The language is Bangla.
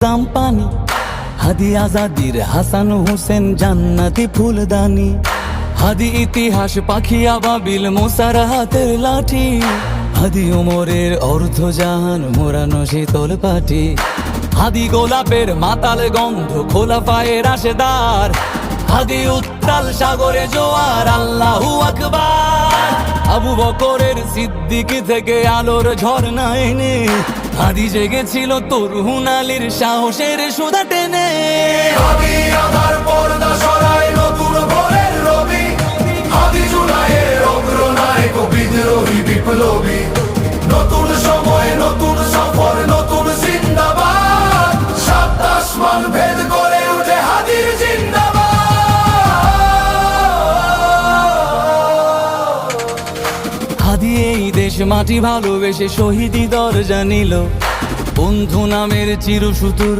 দাম পানি হাদি আজাদির হাসান হোসেন জান্নাতি ফুলদানি হাদি ইতিহাস পাখি আবাবিল মোসার হাতের লাঠি হাদি ওমরের অর্ধ জাহান মোরানো শীতল পাটি হাদি গোলাপের মাতাল গন্ধ খোলা পায়ের রাশেদার হাদি উত্তাল সাগরে জোয়ার আল্লাহু আকবার আবু বকরের সিদ্দিক থেকে আলোর ঝর্ণা এনে হাদি জেগেছিল তরুণ আলীর সাহসের সুধা টেনে হাদি আধার পর্দা সরায় নতুন ভোরের রবি হাদি জুলাইয়ের অগ্রনায়ক বিদ্রোহী বিপ্লবী নতুন সময় নতুন সফর নতুন জিন্দাবাদ সাত আসমান ভেদ করে উঠে হাদির জিন্দাবাদ হাদি এই দেশ মাটি ভালোবেসে শহীদি দরজা নিল বন্ধু নামের চিরসুতুর